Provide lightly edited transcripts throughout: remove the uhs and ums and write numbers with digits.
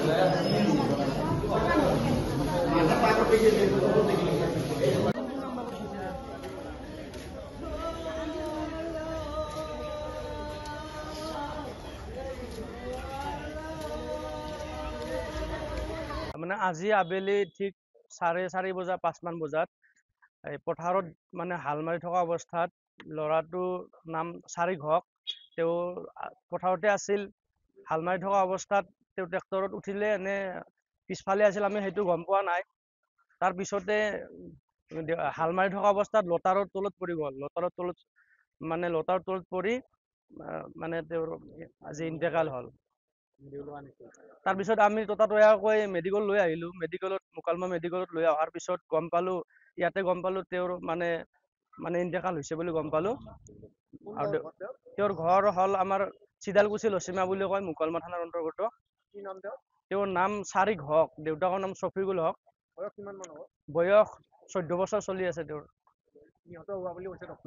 মানে আজি আবেলি ঠিক 4:30 বজা 5 মান বজাত এই পথাৰত মানে হাল মাৰি থকা অৱস্থাত ল'ৰাটো নাম চাৰিক হক তেওঁ পথাৰতে আছিল। হাল মাৰি থকা অৱস্থাত তেওঁ ট্ৰেক্টৰত উঠিলে নে পিছফালে আছিল আমি সেইটো গম পোৱা নাই। তাৰ পিছতে হাল মাৰি থকা অৱস্থাত লতাৰৰ তলত পৰি গ'ল। লতাৰৰ তলত পৰি মানে তেওঁৰ আজি ইন্তেকাল হ'ল। তাৰপিছত আমি ততাতৈয়াকৈ মেডিকেল লৈ আহিলোঁ। মুকালমা মেডিকেলত লৈ অহাৰ পিছত গম পালোঁ তেওঁৰ মানে ইন্তেকাল হৈছে বুলি গম পালোঁ। আৰু তেওঁৰ ঘৰ হ'ল আমাৰ চিদালকুছি লচিমা বুলি কয়, মুকালমা থানাৰ অন্তৰ্গত। তেওঁৰ নাম চাৰিক হক, দেউতাকৰ নাম শফিকুল হক। বয়স 14 বছৰ চলি আছে তেওঁৰ।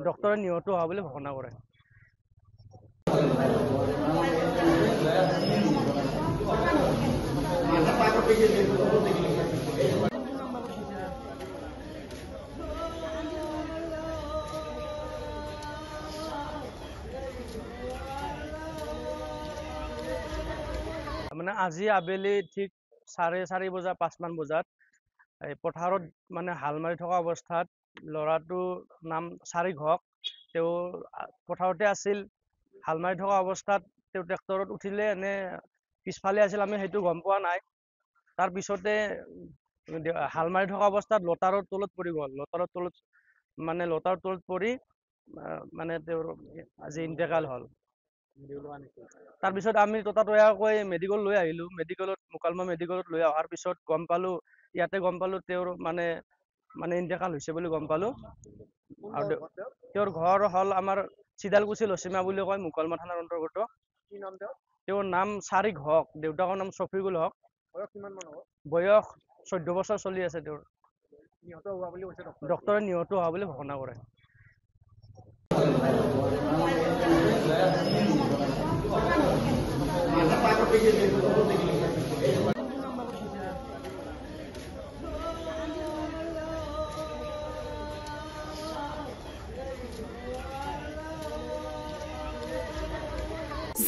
ডক্টৰে নিহত হোৱা বুলি ঘোষণা কৰে। মানে আজি আবেলি ঠিক 4:30 বজা 5 মান বজাত এই পথাৰত মানে হাল মাৰি থকা অৱস্থাত ল'ৰাটো নাম চাৰিক হক তেওঁ পথাৰতে আছিল। হাল মাৰি থকা অৱস্থাত তেওঁ ট্ৰেক্টৰত উঠিলে নে পিছফালে আছিল আমি সেইটো গম পোৱা নাই। তাৰ পিছতে হাল মাৰি থকা অৱস্থাত লতাৰৰ তলত পৰি গ'ল। লতাৰৰ তলত পৰি মানে তেওঁৰ আজি ইন্তেকাল হ'ল। তাৰপিছত আমি ততাতৈয়াকৈ মেডিকেল লৈ আহিলোঁ। মুকালমা মেডিকেলত লৈ অহাৰ পিছত গম পালোঁ তেওঁৰ মানে ইন্তেকাল হৈছে বুলি গম পালোঁ। আৰু তেওঁৰ ঘৰ হ'ল আমাৰ চিদালকুছি লচিমা বুলি কয়, মুকালমা থানাৰ অন্তৰ্গত। তেওঁৰ নাম চাৰিক হক, দেউতাকৰ নাম শফিকুল হক। বয়স 14 বছৰ চলি আছে তেওঁৰ। ডক্টৰে নিহত হোৱা বুলি ঘোষণা কৰে।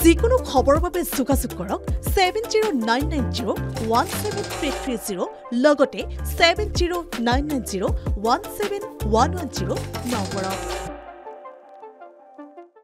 যিকোনো খবৰৰ বাবে যোগাযোগ কৰক 7099017330 লগতে 7099017110 নম্বৰত।